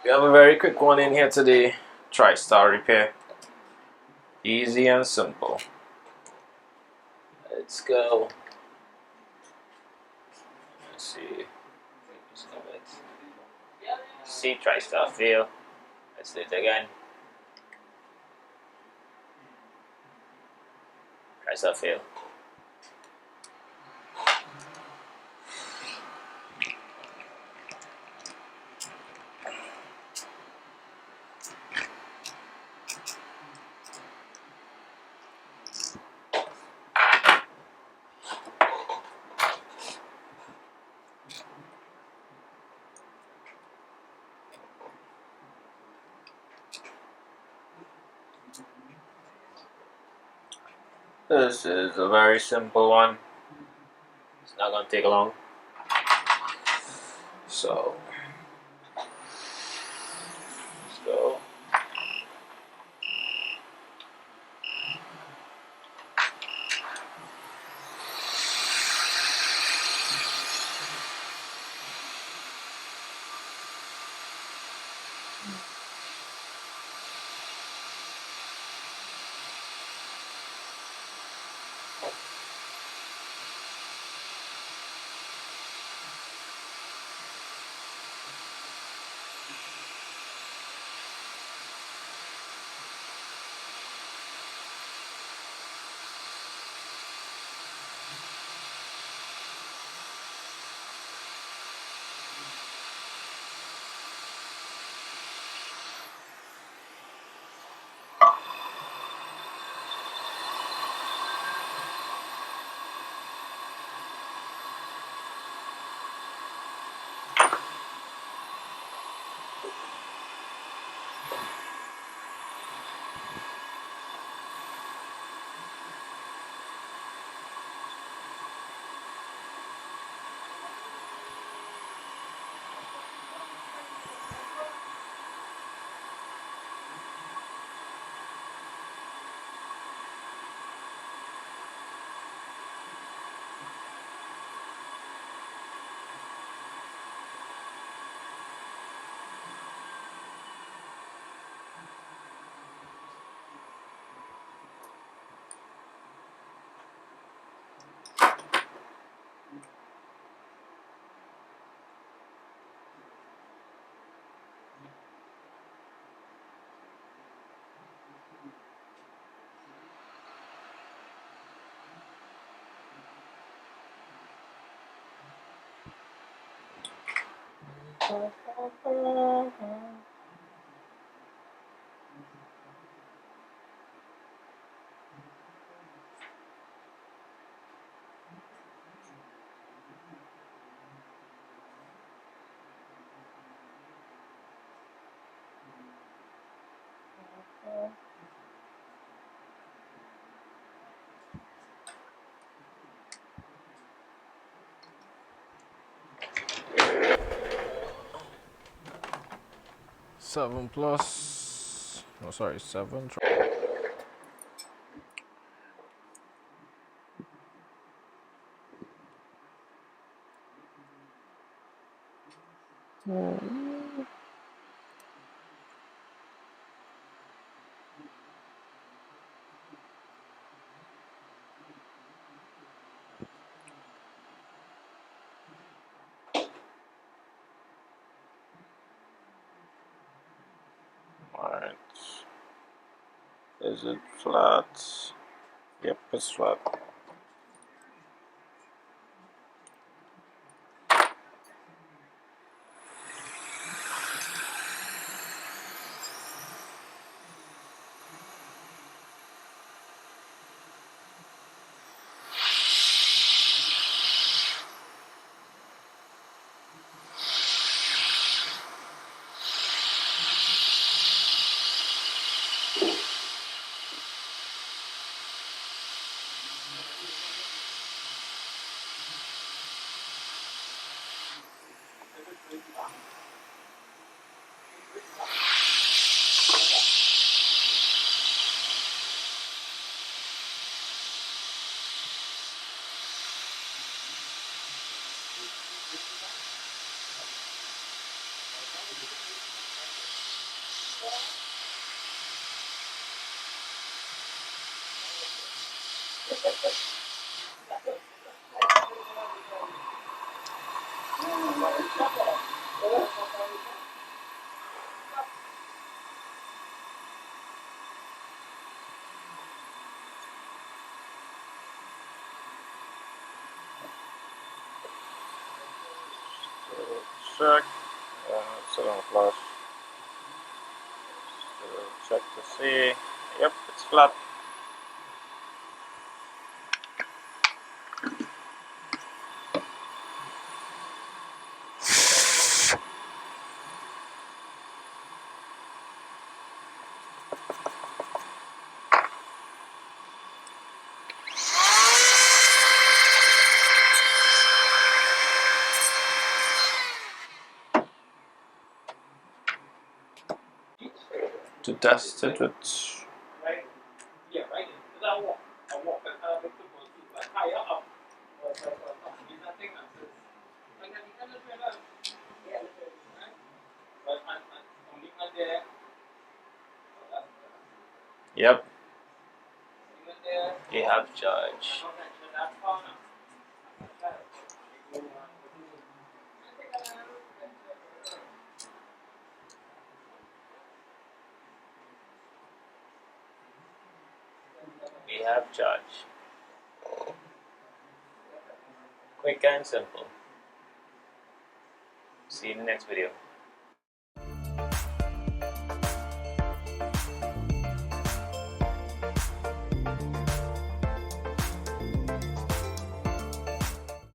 We have a very quick one in here today. TriStar repair. Easy and simple. Let's go. Let's see. See TriStar fail. Let's do it again. TriStar fail. This is a very simple one. It's not gonna take long. So let's go. Seven plus. Oh, sorry, seven. Alright. Is it flat? Yep, it's flat. Check. Still on flush. Check to see. Yep, it's flat. To test it with yep. You have charge. We have charge. Quick and simple. See you in the next video.